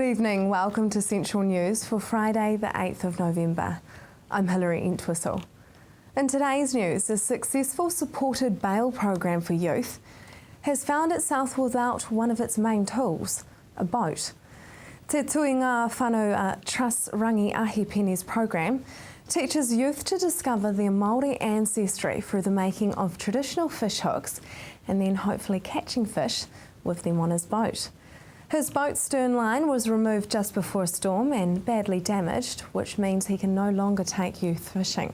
Good evening, welcome to Central News for Friday the 8th of November. I'm Hilary Entwistle. In today's news, a successful supported bail program for youth has found itself without one of its main tools, a boat. Te Tuinga Whānau Trust Rangi Ahipene's program teaches youth to discover their Māori ancestry through the making of traditional fish hooks and then hopefully catching fish with them on his boat. His boat's stern line was removed just before a storm and badly damaged, which means he can no longer take youth fishing.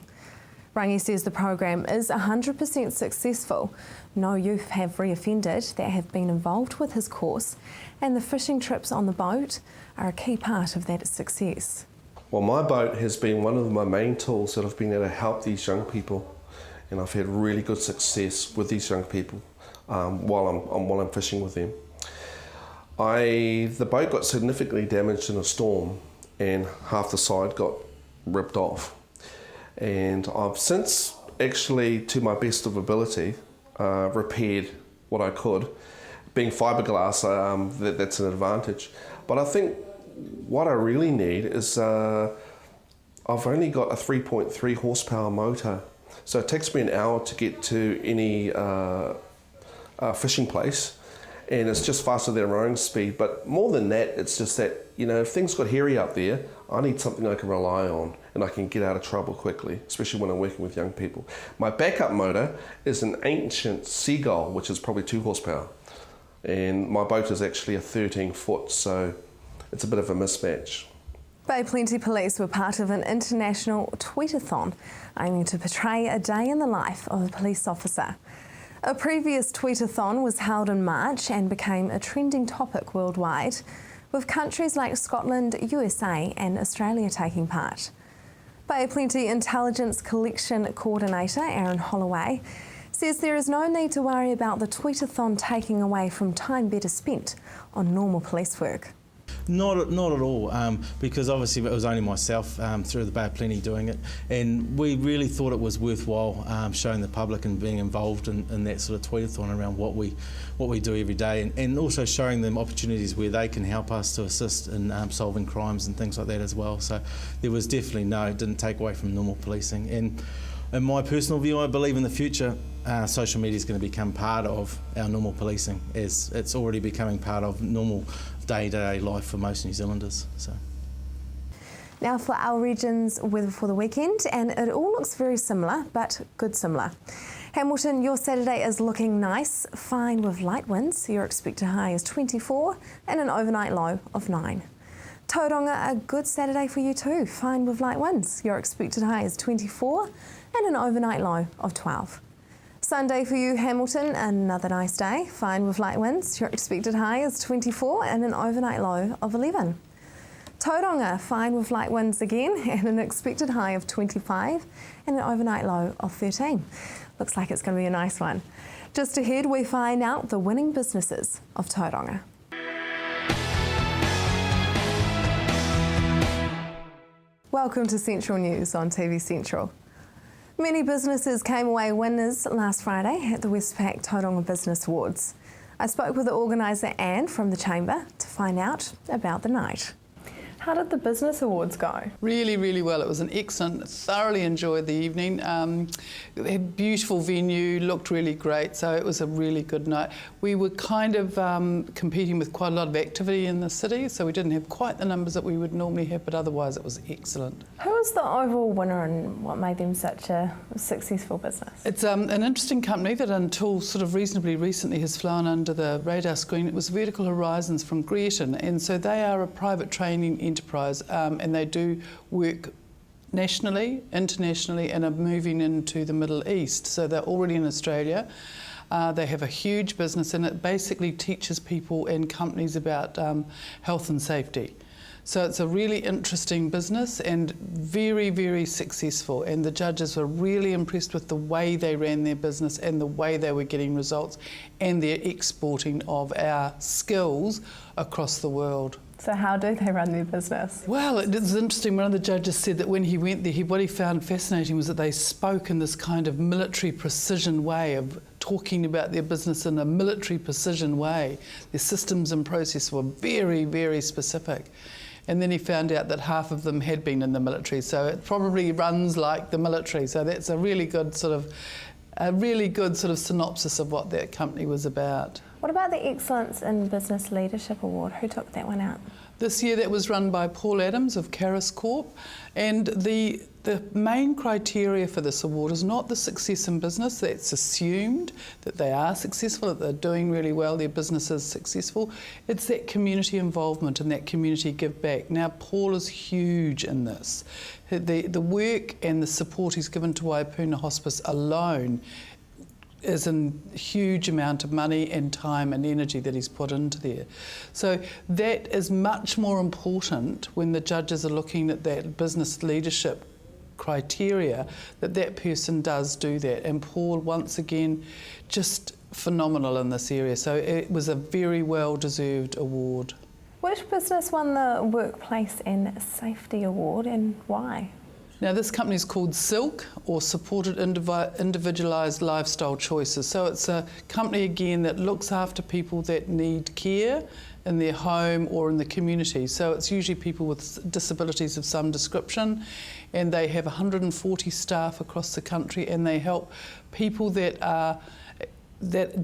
Rangi says the program is 100% successful. No youth have reoffended that have been involved with his course, and the fishing trips on the boat are a key part of that success. Well, my boat has been one of my main tools that I've been able to help these young people, and I've had really good success with these young people while I'm fishing with them. The boat got significantly damaged in a storm and half the side got ripped off. And I've since, actually to my best of ability, repaired what I could. Being fiberglass, that's an advantage. But I think what I really need is, I've only got a 3.3 horsepower motor. So it takes me an hour to get to any fishing place. And it's just faster than rowing speed. But more than that, it's just that, you know, if things got hairy up there, I need something I can rely on and I can get out of trouble quickly, especially when I'm working with young people. My backup motor is an ancient Seagull, which is probably 2 horsepower. And my boat is actually a 13 foot, so it's a bit of a mismatch. Bay Plenty Police were part of an international tweetathon aiming to portray a day in the life of a police officer. A previous tweetathon was held in March and became a trending topic worldwide, with countries like Scotland, USA and Australia taking part. Bay Plenty Intelligence Collection Coordinator Aaron Holloway says there is no need to worry about the tweetathon taking away from time better spent on normal police work. Not at all, because obviously it was only myself through the Bay of Plenty doing it, and we really thought it was worthwhile showing the public and being involved in that sort of tweetathon around what we do every day, and also showing them opportunities where they can help us to assist in solving crimes and things like that as well. So there was definitely it didn't take away from normal policing. And in my personal view, I believe in the future social media is going to become part of our normal policing, as it's already becoming part of normal day-to-day life for most New Zealanders. So. Now for our region's weather for the weekend, and it all looks very similar, but good similar. Hamilton, your Saturday is looking nice, fine with light winds. Your expected high is 24 and an overnight low of 9. Tauranga, a good Saturday for you too, fine with light winds. Your expected high is 24 and an overnight low of 12. Sunday for you, Hamilton, another nice day, fine with light winds. Your expected high is 24 and an overnight low of 11. Tauranga, fine with light winds again and an expected high of 25 and an overnight low of 13. Looks like it's going to be a nice one. Just ahead, we find out the winning businesses of Tauranga. Welcome to Central News on TV Central. Many businesses came away winners last Friday at the Westpac Tauranga Business Awards. I spoke with the organiser Anne from the Chamber to find out about the night. How did the Business Awards go? Really, really well. It was an excellent, thoroughly enjoyed the evening. They had a beautiful venue, looked really great, so it was a really good night. We were kind of competing with quite a lot of activity in the city, so we didn't have quite the numbers that we would normally have, but otherwise it was excellent. Who was the overall winner and what made them such a successful business? It's an interesting company that until sort of reasonably recently has flown under the radar screen. It was Vertical Horizons from Greaton, and so they are a private training enterprise, and they do work nationally, internationally, and are moving into the Middle East. So they're already in Australia. They have a huge business, and it basically teaches people and companies about health and safety. So it's a really interesting business and very, very successful. And the judges were really impressed with the way they ran their business and the way they were getting results and their exporting of our skills across the world. So how do they run their business? Well, it's interesting. One of the judges said that when he went there, what he found fascinating was that they spoke in this kind of military precision way of talking about their business in a military precision way. Their systems and process were very, very specific. And then he found out that half of them had been in the military, so it probably runs like the military. So that's a really good sort of synopsis of what that company was about. What about the Excellence in Business Leadership Award? Who took that one out? This year that was run by Paul Adams of Caris Corp, and the main criteria for this award is not the success in business. That's assumed that they are successful, that they're doing really well, their business is successful. It's that community involvement and that community give back. Now Paul is huge in this. The work and the support he's given to Waipuna Hospice alone is a huge amount of money and time and energy that he's put into there. So that is much more important when the judges are looking at that business leadership criteria, that person does do that. And Paul, once again, just phenomenal in this area. So it was a very well-deserved award. Which business won the Workplace and Safety Award and why? Now this company is called Silk, or Supported Individualised Lifestyle Choices. So it's a company again that looks after people that need care in their home or in the community. So it's usually people with disabilities of some description, and they have 140 staff across the country, and they help people that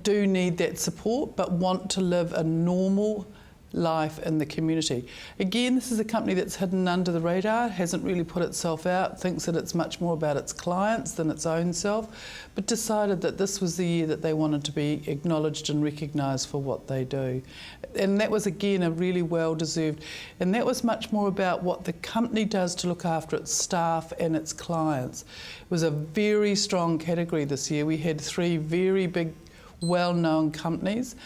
do need that support but want to live a normal life in the community. Again, this is a company that's hidden under the radar, hasn't really put itself out, thinks that it's much more about its clients than its own self, but decided that this was the year that they wanted to be acknowledged and recognised for what they do. And that was again a really well deserved, and that was much more about what the company does to look after its staff and its clients. It was a very strong category this year. We had 3 very big well-known companies,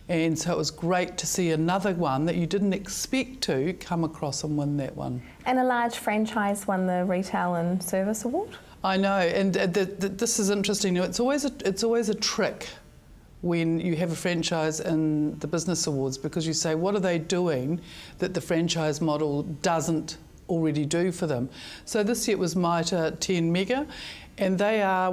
and so it was great to see another one that you didn't expect to come across and win that one. And a large franchise won the Retail and Service Award? I know, and this is interesting. It's always a trick when you have a franchise in the business awards, because you say, what are they doing that the franchise model doesn't already do for them? So this year it was Mitre 10 Mega, and they are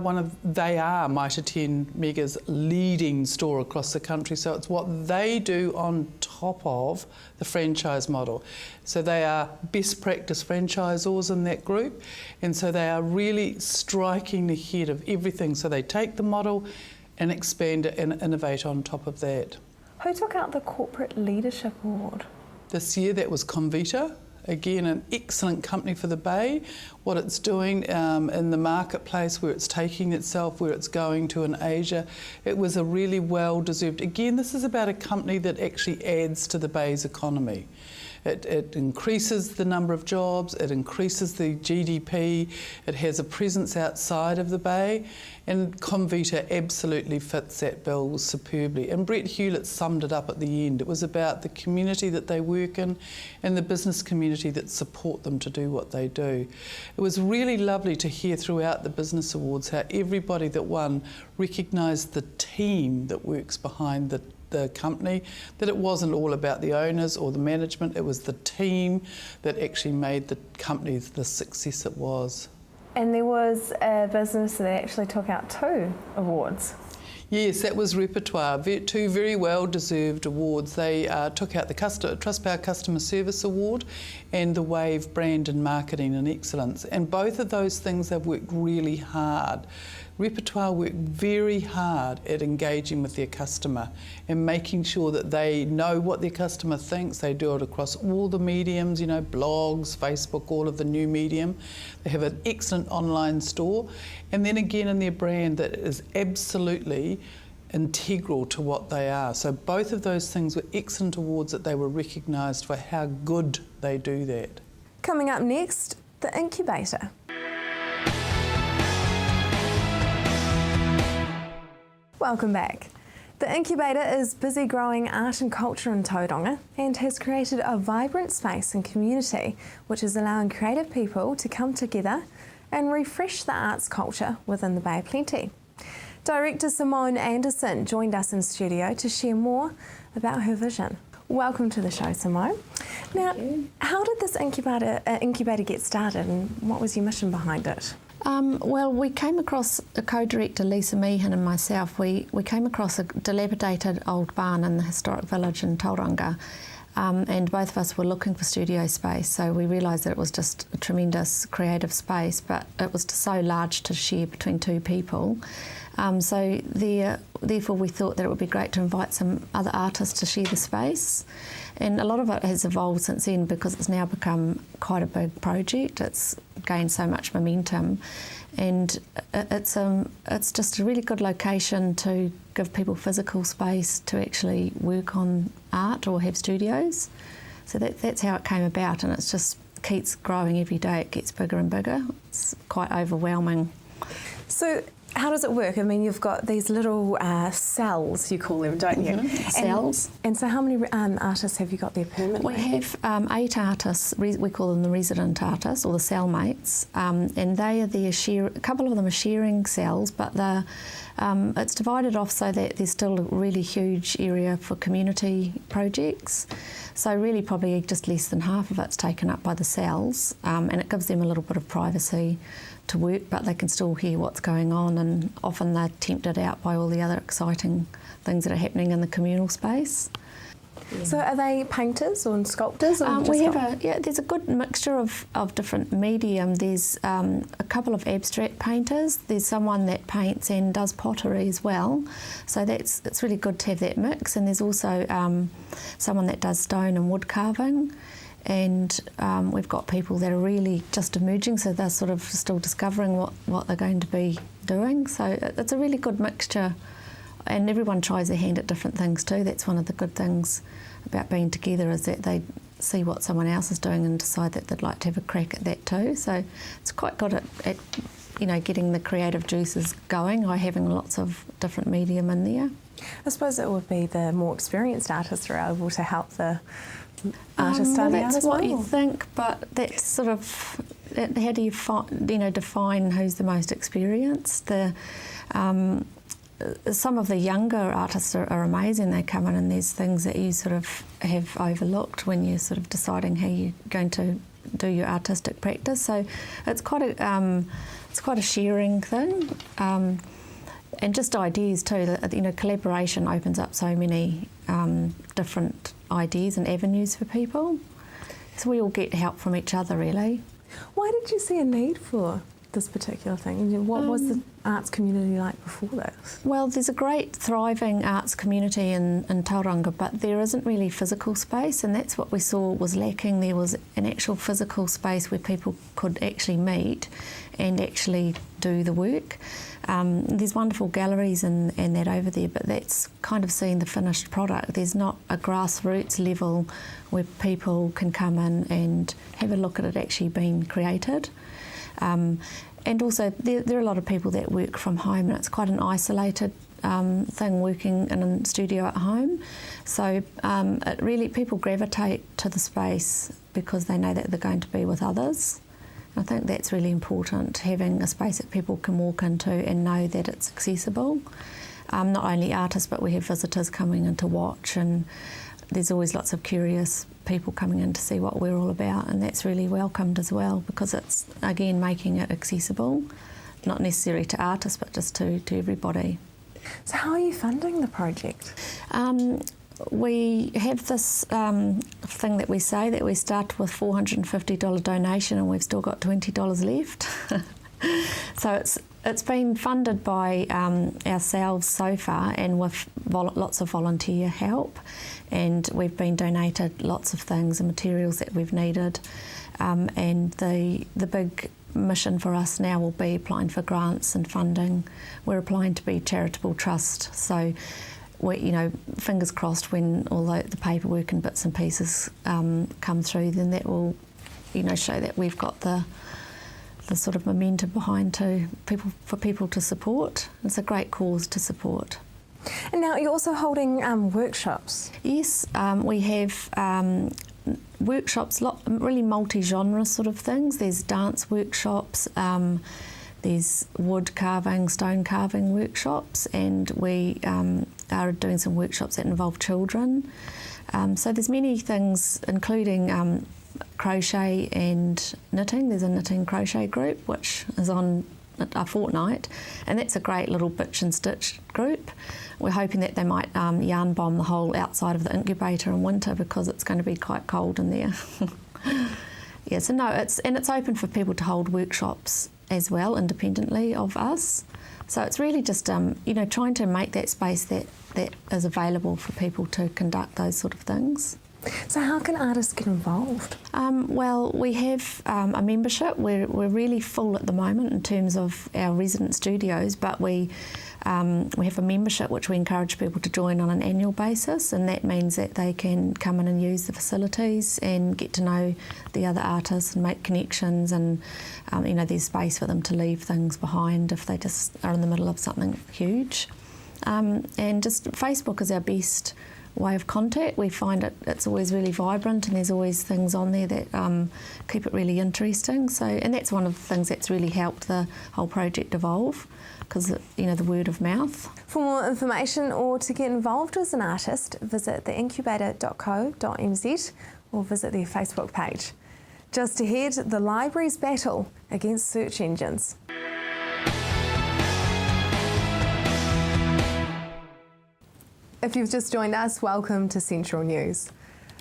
Mitre 10 Mega's leading store across the country. So it's what they do on top of the franchise model. So they are best practice franchisors in that group, and so they are really striking the head of everything. So they take the model and expand it and innovate on top of that. Who took out the Corporate Leadership Award? This year that was Comvita. Again, an excellent company for the Bay, what it's doing in the marketplace, where it's taking itself, where it's going to in Asia. It was a really well-deserved. Again, this is about a company that actually adds to the Bay's economy. It increases the number of jobs, it increases the GDP, it has a presence outside of the Bay, and Comvita absolutely fits that bill superbly. And Brett Hewlett summed it up at the end. It was about the community that they work in and the business community that support them to do what they do. It was really lovely to hear throughout the business awards how everybody that won recognised the team that works behind the company, that it wasn't all about the owners or the management, it was the team that actually made the company the success it was. And there was a business that actually took out 2 awards. Yes, that was Repertoire, 2 very well-deserved awards. They took out the Trustpower Customer Service Award and the Wave Brand and Marketing and Excellence. And both of those things they've worked really hard. Repertoire worked very hard at engaging with their customer and making sure that they know what their customer thinks. They do it across all the mediums, blogs, Facebook, all of the new medium. They have an excellent online store. And then again in their brand that is absolutely integral to what they are. So both of those things were excellent awards that they were recognised for how good they do that. Coming up next, the Incubator. Welcome back. The Incubator is busy growing art and culture in Tauranga and has created a vibrant space and community which is allowing creative people to come together and refresh the arts culture within the Bay of Plenty. Director Simone Anderson joined us in studio to share more about her vision. Welcome to the show, Simone. Now, how did this incubator get started, and what was your mission behind it? Well, we came across, the co-director Lisa Meehan and myself, we came across a dilapidated old barn in the historic village in Tauranga, and both of us were looking for studio space, so we realised that it was just a tremendous creative space, but it was so large to share between two people. Therefore we thought that it would be great to invite some other artists to share the space, and a lot of it has evolved since then because it's now become quite a big project. It's gained so much momentum, and it's just a really good location to give people physical space to actually work on art or have studios. So that's how it came about, and it just keeps growing every day. It gets bigger and bigger. It's quite overwhelming. So how does it work? I mean, you've got these little cells, you call them, don't you? Cells. And so how many artists have you got there permanently? We have 8 artists, we call them the resident artists or the cellmates, and they are there, a couple of them are sharing cells, but it's divided off so that there's still a really huge area for community projects. So really probably just less than half of it's taken up by the cells, and it gives them a little bit of privacy to work, but they can still hear what's going on, and often they're tempted out by all the other exciting things that are happening in the communal space. Yeah. So are they painters or sculptors? Or there's a good mixture of different medium. There's a couple of abstract painters. There's someone that paints and does pottery as well. So it's really good to have that mix. And there's also someone that does stone and wood carving. And we've got people that are really just emerging, so they're sort of still discovering what they're going to be doing. So it's a really good mixture, and everyone tries their hand at different things too. That's one of the good things about being together, is that they see what someone else is doing and decide that they'd like to have a crack at that too. So it's quite good at getting the creative juices going by having lots of different medium in there. I suppose it would be the more experienced artists who are able to help the artists starting out as well. That's what you think, but that's sort of, how do you define who's the most experienced? Some of the younger artists are amazing. They come in and there's things that you sort of have overlooked when you're sort of deciding how you're going to do your artistic practice. So it's quite a sharing thing, and just ideas too. That collaboration opens up so many different ideas and avenues for people. So we all get help from each other, really. Why did you see a need for this particular thing? What was the arts community like before this? Well, there's a great thriving arts community in Tauranga, but there isn't really physical space, and that's what we saw was lacking. There was an actual physical space where people could actually meet and actually do the work. There's wonderful galleries and that over there, but that's kind of seeing the finished product. There's not a grassroots level where people can come in and have a look at it actually being created. And also there are a lot of people that work from home, and it's quite an isolated thing, working in a studio at home. So it really, people gravitate to the space because they know that they're going to be with others. I think that's really important, having a space that people can walk into and know that it's accessible. Not only artists, but we have visitors coming in to watch, and there's always lots of curious people coming in to see what we're all about, and that's really welcomed as well, because it's, again, making it accessible, not necessarily to artists, but just to everybody. So how are you funding the project? We have this thing that we say that we start with $450 donation, and we've still got $20 left. So it's been funded by ourselves so far, and with lots of volunteer help, and we've been donated lots of things and materials that we've needed, and the big mission for us now will be applying for grants and funding. We're applying to be charitable trust, so we, fingers crossed, when all the paperwork and bits and pieces come through, then that will, show that we've got the sort of momentum behind for people to support. It's a great cause to support. And now you're also holding workshops. Yes, we have workshops, really multi-genre sort of things. There's dance workshops, there's wood carving, stone carving workshops, and we are doing some workshops that involve children. So there's many things, including crochet and knitting. There's a knitting crochet group which is on a fortnight, and that's a great little bitch and stitch group. We're hoping that they might yarn bomb the whole outside of the incubator in winter because it's going to be quite cold in there. Yeah, so no, it's open for people to hold workshops as well, independently of us. So it's really just trying to make that space that is available for people to conduct those sort of things. So how can artists get involved? Well, we have a membership. We're really full at the moment in terms of our resident studios, but we have a membership which we encourage people to join on an annual basis, and that means that they can come in and use the facilities and get to know the other artists and make connections, and there's space for them to leave things behind if they just are in the middle of something huge. And just Facebook is our best way of contact. We find it's always really vibrant, and there's always things on there that keep it really interesting. So, and that's one of the things that's really helped the whole project evolve, because the word of mouth. For more information or to get involved as an artist, visit theincubator.co.nz or visit their Facebook page. Just ahead, the library's battle against search engines. If you've just joined us, welcome to Central News.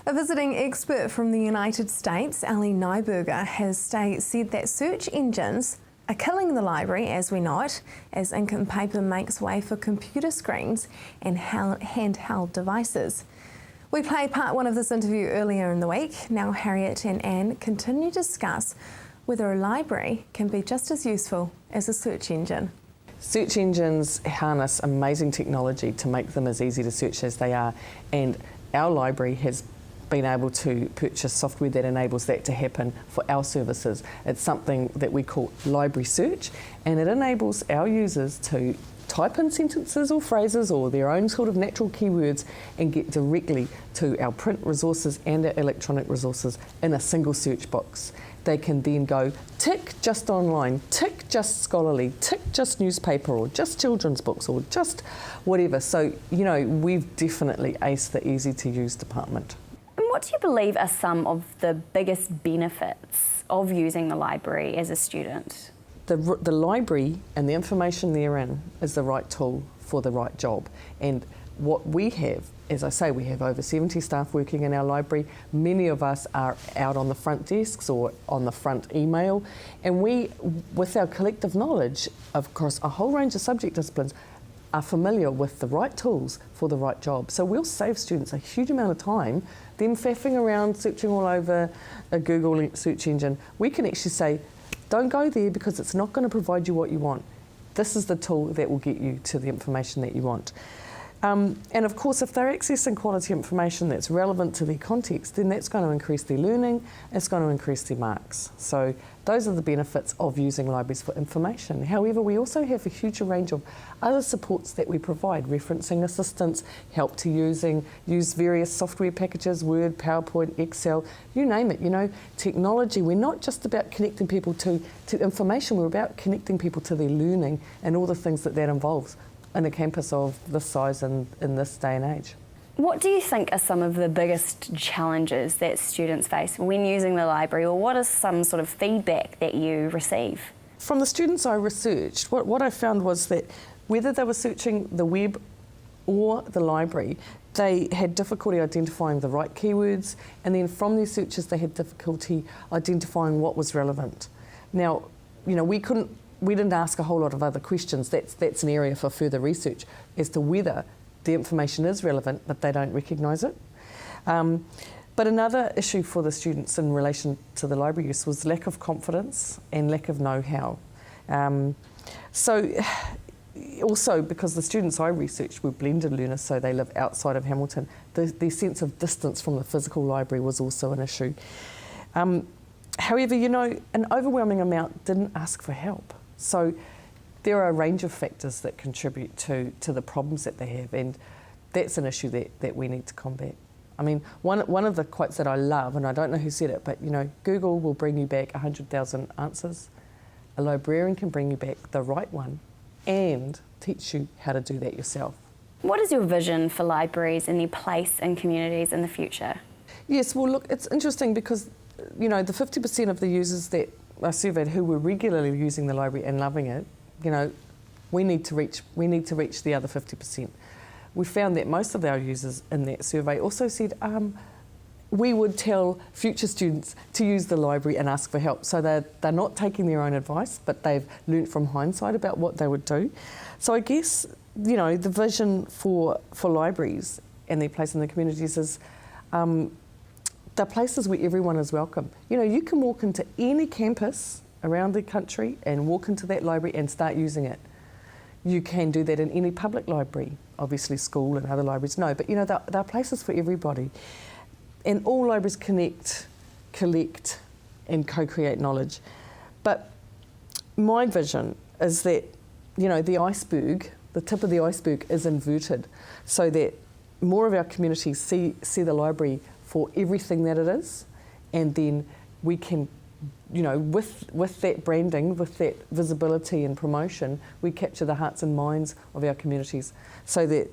A visiting expert from the United States, Ali Nyberger, has said that search engines are killing the library as we know it, as ink and paper makes way for computer screens and handheld devices. We played part one of this interview earlier in the week. Now Harriet and Anne continue to discuss whether a library can be just as useful as a search engine. Search engines harness amazing technology to make them as easy to search as they are, and our library has been able to purchase software that enables that to happen for our services. It's something that we call Library Search, and it enables our users to type in sentences or phrases or their own sort of natural keywords and get directly to our print resources and our electronic resources in a single search box. They can then go tick just online, tick just scholarly, tick just newspaper, or just children's books, or just whatever. So, we've definitely aced the easy to use department. And what do you believe are some of the biggest benefits of using the library as a student? The library and the information therein is the right tool for the right job. And what we have, as I say, we have over 70 staff working in our library. Many of us are out on the front desks or on the front email. And we, with our collective knowledge across a whole range of subject disciplines, are familiar with the right tools for the right job. So we'll save students a huge amount of time, them faffing around, searching all over a Google search engine. We can actually say, don't go there because it's not going to provide you what you want. This is the tool that will get you to the information that you want. And of course, if they're accessing quality information that's relevant to their context, then that's going to increase their learning, it's going to increase their marks. So those are the benefits of using libraries for information. However, we also have a huge range of other supports that we provide: referencing assistance, help to use various software packages, Word, PowerPoint, Excel, you name it. Technology, we're not just about connecting people to information, we're about connecting people to their learning and all the things that involves in a campus of this size and in this day and age. What do you think are some of the biggest challenges that students face when using the library, or what is some sort of feedback that you receive? From the students I researched, what I found was that whether they were searching the web or the library, they had difficulty identifying the right keywords, and then from their searches they had difficulty identifying what was relevant. Now, we didn't ask a whole lot of other questions. That's an area for further research as to whether the information is relevant, but they don't recognise it. But another issue for the students in relation to the library use was lack of confidence and lack of know-how. So also, because the students I researched were blended learners, so they live outside of Hamilton, the sense of distance from the physical library was also an issue. However, an overwhelming amount didn't ask for help. So there are a range of factors that contribute to the problems that they have, and that's an issue that we need to combat. I mean, one of the quotes that I love, and I don't know who said it, but Google will bring you back 100,000 answers. a librarian can bring you back the right one and teach you how to do that yourself. What is your vision for libraries and their place in communities in the future? Yes, well look, it's interesting because, you know, the 50% of the users that I surveyed who were regularly using the library and loving it, you know, we need to reach the other 50%. We found that most of our users in that survey also said we would tell future students to use the library and ask for help. So they're not taking their own advice, but they've learnt from hindsight about what they would do. So I guess, you know, the vision for libraries and their place in the communities is they're places where everyone is welcome. You know, you can walk into any campus around the country and walk into that library and start using it. You can do that in any public library, obviously school and other libraries, no, but you know, there are places for everybody. And all libraries connect, collect and co-create knowledge. But my vision is that, you know, the iceberg, the tip of the iceberg is inverted so that more of our communities see the library for everything that it is, and then we can, you know, with that branding, with that visibility and promotion, we capture the hearts and minds of our communities so that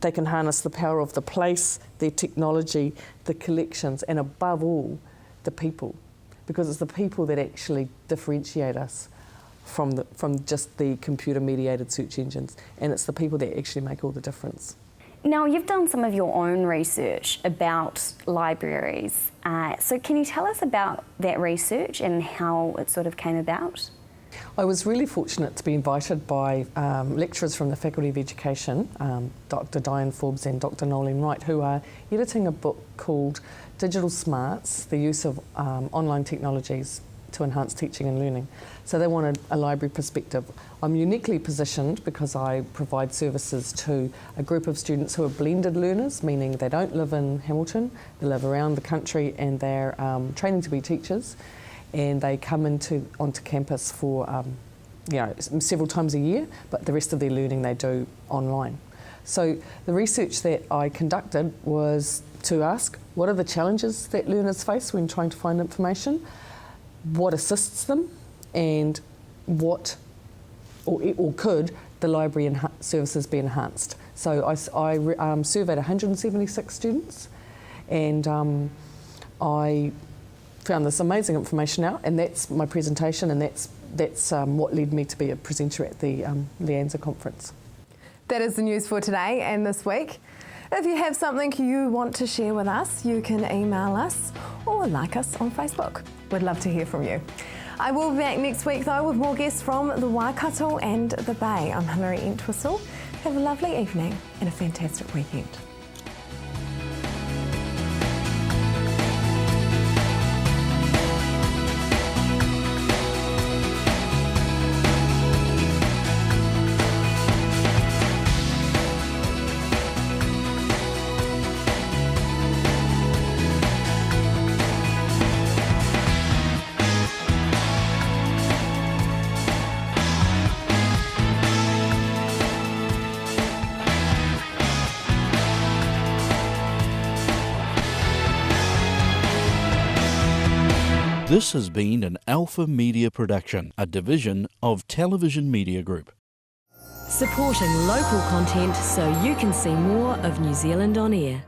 they can harness the power of the place, their technology, the collections, and above all, the people. Because it's the people that actually differentiate us from just the computer-mediated search engines, and it's the people that actually make all the difference. Now, you've done some of your own research about libraries. So can you tell us about that research and how it sort of came about? I was really fortunate to be invited by lecturers from the Faculty of Education, Dr. Diane Forbes and Dr. Nolene Wright, who are editing a book called Digital Smarts, the use of online technologies to enhance teaching and learning. So they wanted a library perspective. I'm uniquely positioned because I provide services to a group of students who are blended learners, meaning they don't live in Hamilton, they live around the country and they're training to be teachers. And they come onto campus for you know, several times a year, but the rest of their learning they do online. So the research that I conducted was to ask what are the challenges that learners face when trying to find information, what assists them, and what or could the library services be enhanced. So I surveyed 176 students, and I found this amazing information out, and that's my presentation, and that's what led me to be a presenter at the Lianza conference. That is the news for today and this week. If you have something you want to share with us, you can email us or like us on Facebook. We'd love to hear from you. I will be back next week though with more guests from the Waikato and the Bay. I'm Hilary Entwistle. Have a lovely evening and a fantastic weekend. This has been an Alpha Media production, a division of Television Media Group. Supporting local content so you can see more of New Zealand on air.